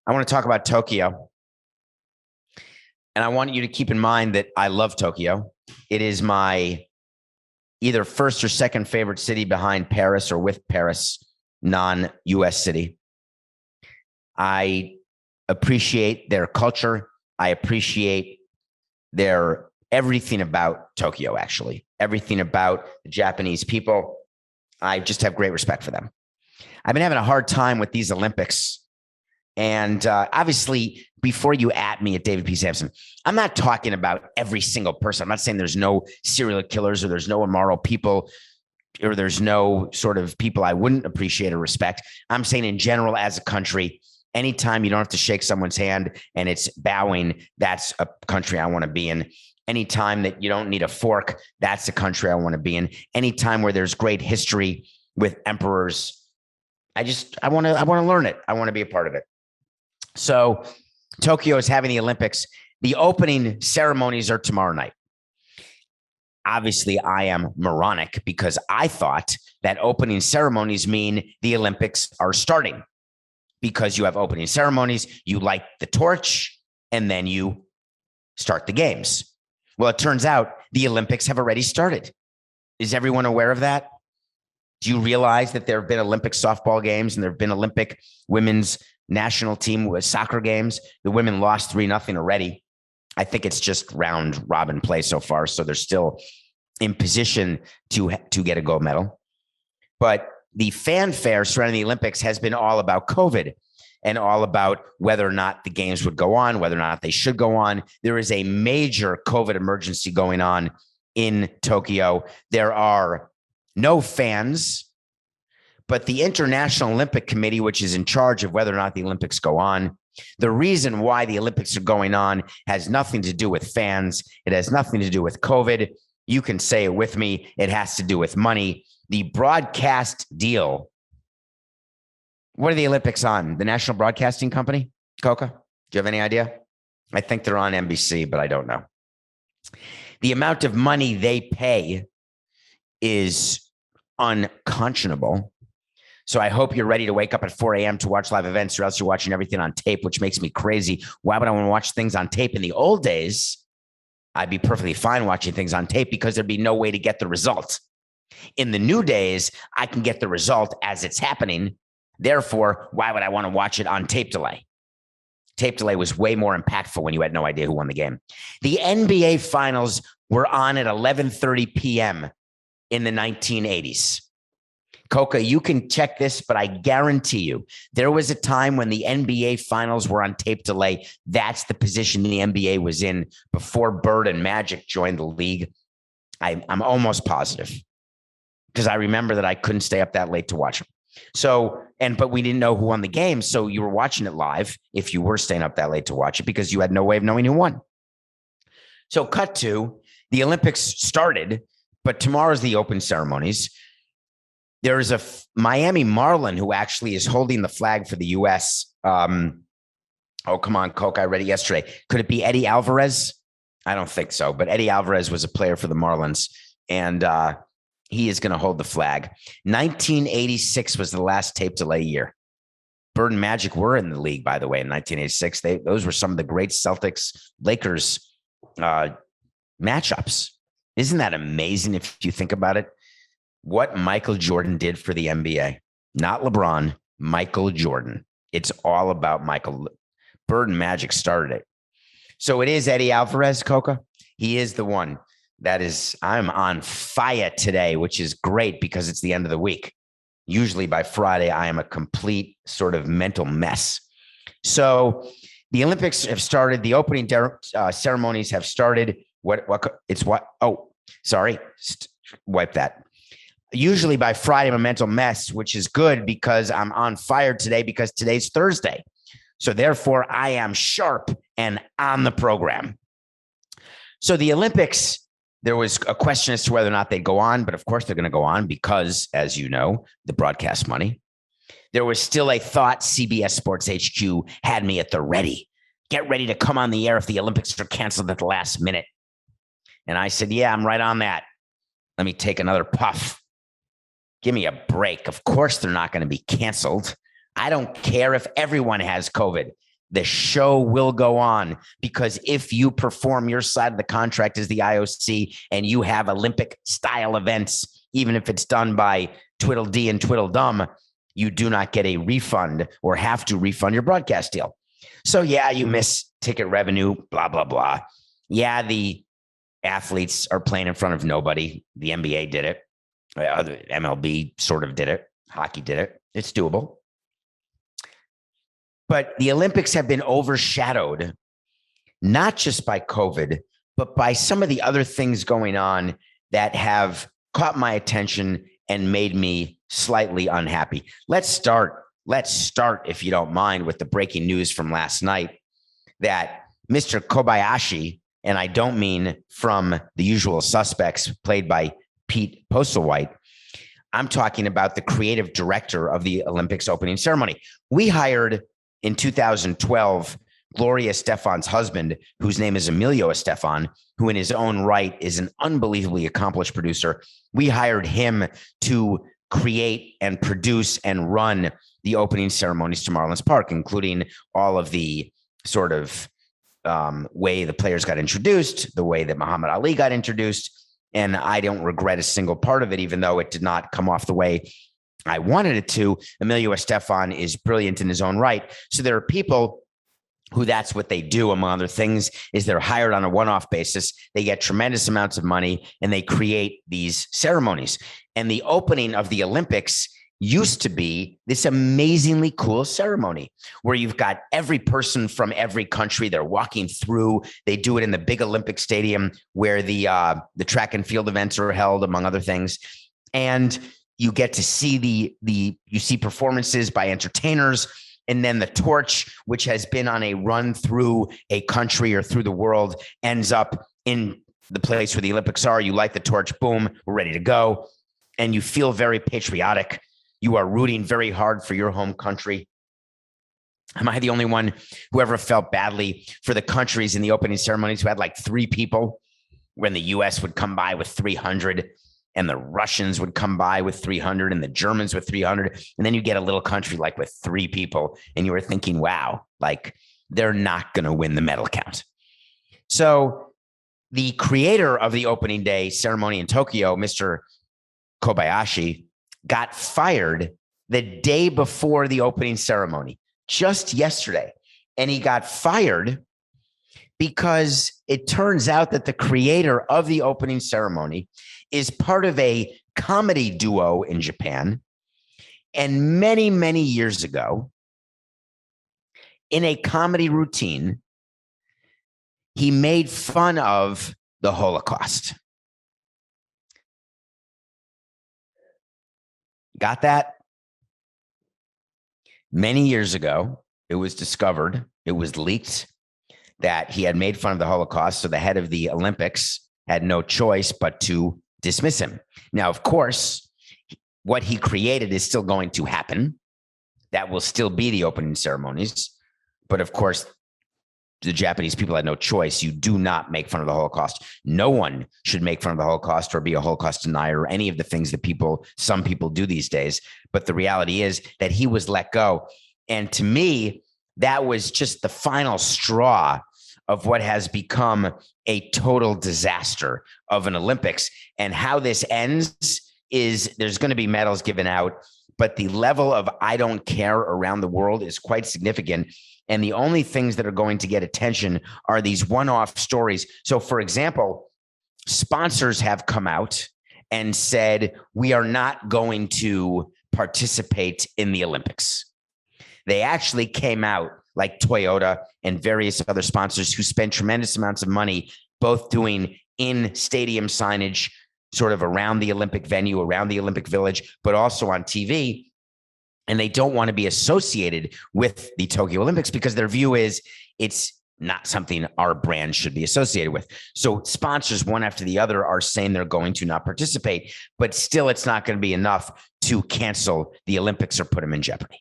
I want to talk about Tokyo. And I want you to keep in mind that I love Tokyo. It is my either first or second favorite city behind Paris or with Paris, non-US city. I appreciate their culture. I appreciate their everything about Tokyo, actually. Everything about the Japanese people. I just have great respect for them. I've been having a hard time with these Olympics. And obviously, before you at me at David P. Samson, I'm not talking about every single person. I'm not saying there's no serial killers or there's no immoral people or there's no sort of people I wouldn't appreciate or respect. I'm saying in general, as a country, anytime you don't have to shake someone's hand and it's bowing, that's a country I want to be in. Anytime that you don't need a fork, that's the country I want to be in. Anytime where there's great history with emperors, I want to learn it. I want to be a part of it. So Tokyo is having the Olympics. The opening ceremonies are tomorrow night. Obviously, I am moronic because I thought that opening ceremonies mean the Olympics are starting. Because you have opening ceremonies, you light the torch, and then you start the games. Well, it turns out the Olympics have already started. Is everyone aware of that? Do you realize that there have been Olympic softball games and there have been Olympic women's national team with soccer games? The women lost 3-0 already. I think it's just round robin play so far. So they're still in position to get a gold medal. But the fanfare surrounding the Olympics has been all about COVID and all about whether or not the games would go on, whether or not they should go on. There is a major COVID emergency going on in Tokyo. There are no fans, but the International Olympic Committee, which is in charge of whether or not the Olympics go on, the reason why the Olympics are going on has nothing to do with fans. It has nothing to do with COVID. You can say it with me. It has to do with money. The broadcast deal. What are the Olympics on? The National Broadcasting Company? Coca? Do you have any idea? I think they're on NBC, but I don't know. The amount of money they pay is unconscionable. So I hope you're ready to wake up at 4 a.m. to watch live events, or else you're watching everything on tape, which makes me crazy. Why would I want to watch things on tape? In the old days, I'd be perfectly fine watching things on tape because there'd be no way to get the result. In the new days, I can get the result as it's happening. Therefore, why would I want to watch it on tape delay? Tape delay was way more impactful when you had no idea who won the game. The NBA finals were on at 11:30 p.m. in the 1980s. Coca, you can check this, but I guarantee you there was a time when the NBA finals were on tape delay. That's the position the NBA was in before Bird and Magic joined the league. I'm almost positive because I remember that I couldn't stay up that late to watch them. But we didn't know who won the game. So you were watching it live if you were staying up that late to watch it because you had no way of knowing who won. So cut to the Olympics started, but tomorrow's the open ceremonies. There is a Miami Marlin who actually is holding the flag for the U.S. Oh, come on, Coke. I read it yesterday. Could it be Eddie Alvarez? I don't think so. But Eddie Alvarez was a player for the Marlins, and he is going to hold the flag. 1986 was the last tape delay year. Bird and Magic were in the league, by the way, in 1986. Those were some of the great Celtics-Lakers matchups. Isn't that amazing if you think about it? What Michael Jordan did for the NBA. Not LeBron, Michael Jordan. It's all about Michael. Bird and Magic started it. So it is Eddie Alvarez, Coca. He is the one. I'm on fire today, which is great because it's the end of the week. Usually by Friday, I am a complete sort of mental mess. So the Olympics have started. The opening ceremonies have started. Wipe that. Usually by Friday, I'm a mental mess, which is good because I'm on fire today because today's Thursday. So therefore, I am sharp and on the program. So the Olympics, there was a question as to whether or not they'd go on, but of course they're going to go on because, as you know, the broadcast money. There was still a thought CBS Sports HQ had me at the ready. Get ready to come on the air if the Olympics are canceled at the last minute. And I said, yeah, I'm right on that. Let me take another puff. Give me a break. Of course, they're not going to be canceled. I don't care if everyone has COVID. The show will go on, because if you perform your side of the contract as the IOC and you have Olympic style events, even if it's done by Twiddledee and Twiddledum, you do not get a refund or have to refund your broadcast deal. So yeah, you miss ticket revenue, blah, blah, blah. Yeah, the athletes are playing in front of nobody. The NBA did it. MLB sort of did it. Hockey did it. It's doable. But the Olympics have been overshadowed, not just by COVID, but by some of the other things going on that have caught my attention and made me slightly unhappy. Let's start, if you don't mind, with the breaking news from last night that Mr. Kobayashi, and I don't mean from The Usual Suspects, played by Pete Postlethwaite, I'm talking about the creative director of the Olympics opening ceremony. We hired in 2012 Gloria Estefan's husband, whose name is Emilio Estefan, who in his own right is an unbelievably accomplished producer. We hired him to create and produce and run the opening ceremonies to Marlins Park, including all of the sort of way the players got introduced, the way that Muhammad Ali got introduced. And I don't regret a single part of it, even though it did not come off the way I wanted it to. Emilio Estefan is brilliant in his own right. So there are people who that's what they do, among other things, is they're hired on a one-off basis. They get tremendous amounts of money and they create these ceremonies. And the opening of the Olympics used to be this amazingly cool ceremony where you've got every person from every country. They're walking through. They do it in the big Olympic stadium where the track and field events are held, among other things. And you get to see you see performances by entertainers. And then the torch, which has been on a run through a country or through the world, ends up in the place where the Olympics are. You light the torch, boom, we're ready to go. And you feel very patriotic. You are rooting very hard for your home country. Am I the only one who ever felt badly for the countries in the opening ceremonies who had like 3 people, when the US would come by with 300 and the Russians would come by with 300 and the Germans with 300? And then you get a little country like with 3 people and you were thinking, wow, like they're not going to win the medal count. So the creator of the opening day ceremony in Tokyo, Mr. Kobayashi, got fired the day before the opening ceremony, just yesterday. And he got fired because it turns out that the creator of the opening ceremony is part of a comedy duo in Japan. And many, many years ago, in a comedy routine, he made fun of the Holocaust. Got that? Many years ago, it was discovered, it was leaked that he had made fun of the Holocaust. So the head of the Olympics had no choice but to dismiss him. Now, of course, what he created is still going to happen. That will still be the opening ceremonies. But of course, the Japanese people had no choice. You do not make fun of the Holocaust. No one should make fun of the Holocaust or be a Holocaust denier or any of the things that some people do these days. But the reality is that he was let go. And to me, that was just the final straw of what has become a total disaster of an Olympics. And how this ends is there's going to be medals given out, but the level of I don't care around the world is quite significant. And the only things that are going to get attention are these one-off stories. So, for example, sponsors have come out and said, we are not going to participate in the Olympics. They actually came out, like Toyota and various other sponsors who spend tremendous amounts of money, both doing in-stadium signage sort of around the Olympic venue, around the Olympic Village, but also on TV. And they don't want to be associated with the Tokyo Olympics because their view is it's not something our brand should be associated with. So sponsors, one after the other, are saying they're going to not participate, but still it's not going to be enough to cancel the Olympics or put them in jeopardy.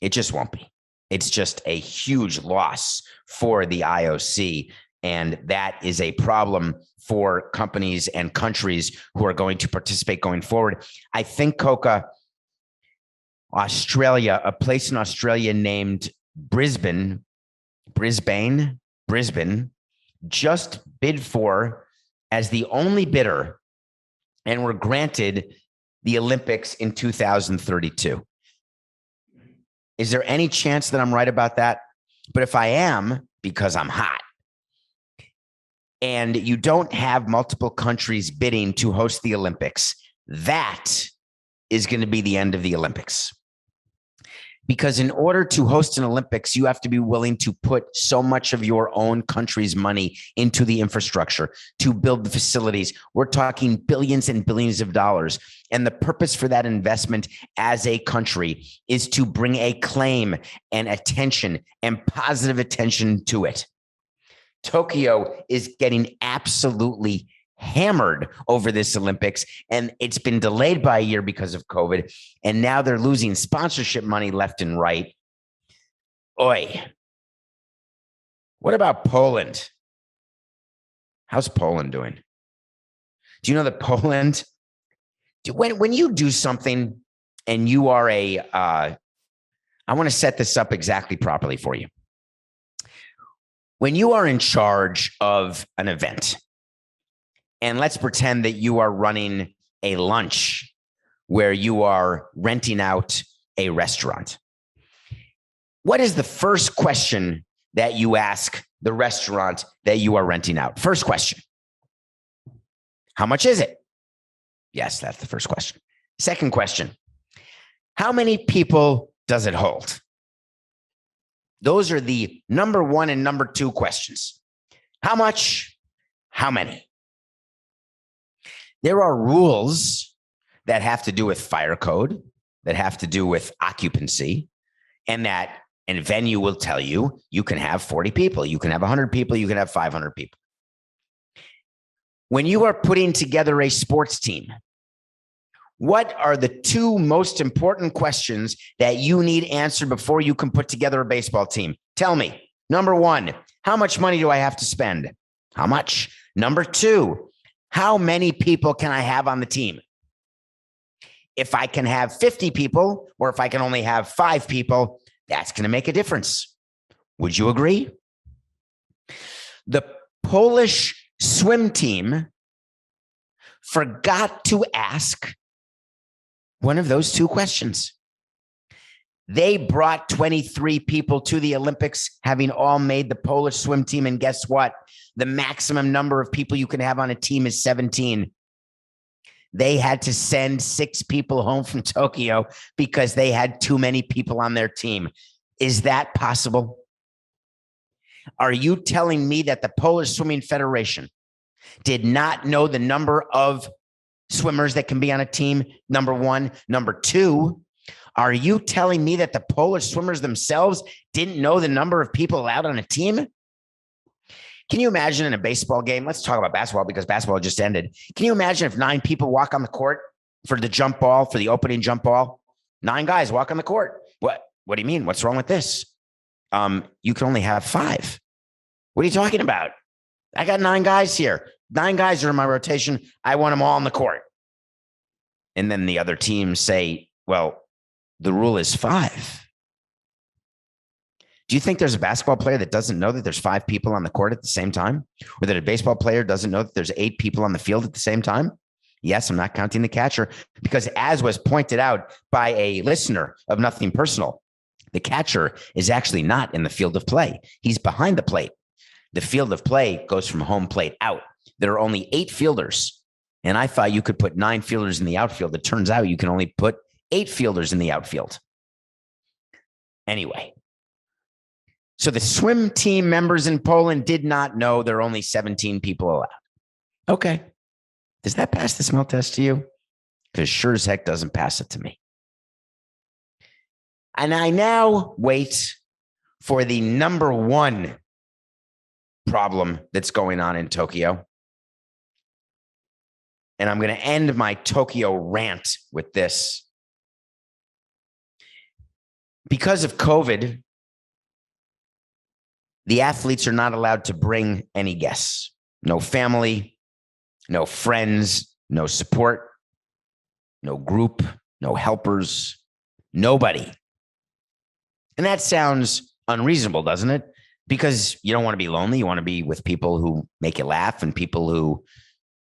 It just won't be. It's just a huge loss for the IOC. And that is a problem for companies and countries who are going to participate going forward. I think, Coca, Australia, a place in Australia named Brisbane, Brisbane just bid for as the only bidder and were granted the Olympics in 2032. Is there any chance that I'm right about that? But if I am, because I'm hot, and you don't have multiple countries bidding to host the Olympics, that is going to be the end of the Olympics. Because in order to host an Olympics, you have to be willing to put so much of your own country's money into the infrastructure to build the facilities. We're talking billions and billions of dollars. And the purpose for that investment as a country is to bring a claim and attention and positive attention to it. Tokyo is getting absolutely hammered over this Olympics, and it's been delayed by a year because of COVID, and now they're losing sponsorship money left and right. Oi. What about Poland? How's Poland doing? Do you know that Poland, when you do something and you are I want to set this up exactly properly for you. When you are in charge of an event, and let's pretend that you are running a lunch where you are renting out a restaurant. What is the first question that you ask the restaurant that you are renting out? First question. How much is it? Yes, that's the first question. Second question. How many people does it hold? Those are the number one and number two questions. How much? How many? There are rules that have to do with fire code, that have to do with occupancy, and venue will tell you, you can have 40 people, you can have 100 people, you can have 500 people. When you are putting together a sports team, what are the two most important questions that you need answered before you can put together a baseball team? Tell me. Number one, how much money do I have to spend? How much? Number two, how many people can I have on the team? If I can have 50 people, or if I can only have 5 people, that's going to make a difference. Would you agree? The Polish swim team forgot to ask one of those two questions. They brought 23 people to the Olympics, having all made the Polish swim team. And guess what? The maximum number of people you can have on a team is 17. They had to send 6 people home from Tokyo because they had too many people on their team. Is that possible? Are you telling me that the Polish Swimming Federation did not know the number of swimmers that can be on a team? Number one. Number two, are you telling me that the Polish swimmers themselves didn't know the number of people allowed on a team? Can you imagine in a baseball game? Let's talk about basketball because basketball just ended. Can you imagine if 9 people walk on the court for the jump ball, for the opening jump ball? 9 guys walk on the court. What do you mean? What's wrong with this? You can only have 5. What are you talking about? I got 9 guys here. 9 guys are in my rotation. I want them all on the court. And then the other teams say, well, the rule is 5. Do you think there's a basketball player that doesn't know that there's 5 people on the court at the same time? Or that a baseball player doesn't know that there's 8 people on the field at the same time? Yes, I'm not counting the catcher because, as was pointed out by a listener of Nothing Personal, the catcher is actually not in the field of play. He's behind the plate. The field of play goes from home plate out. There are only 8 fielders. And I thought you could put 9 fielders in the outfield. It turns out you can only put 8 fielders in the outfield. Anyway. So the swim team members in Poland did not know there are only 17 people allowed. Okay. Does that pass the smell test to you? Because sure as heck doesn't pass it to me. And I now wait for the number one problem that's going on in Tokyo. And I'm going to end my Tokyo rant with this. Because of COVID, the athletes are not allowed to bring any guests. No family, no friends, no support, no group, no helpers, nobody. And that sounds unreasonable, doesn't it? because you don't want to be lonely. You want to be with people who make you laugh and people who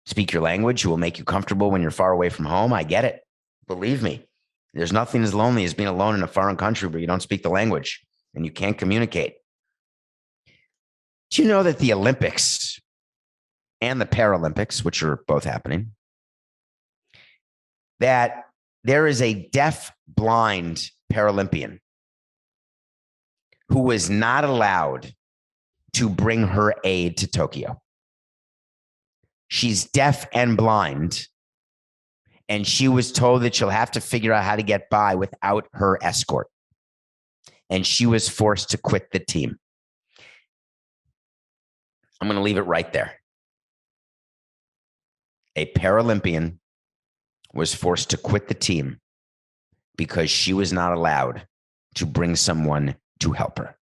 speak your language, who will make you comfortable when you're far away from home. I get it. Believe me, there's nothing as lonely as being alone in a foreign country where you don't speak the language and you can't communicate. Do you know that the Olympics and the Paralympics, which are both happening, that there is a deaf-blind Paralympian who was not allowed to bring her aide to Tokyo? She's deaf and blind, and she was told that she'll have to figure out how to get by without her escort. And she was forced to quit the team. I'm going to leave it right there. A Paralympian was forced to quit the team because she was not allowed to bring someone to help her.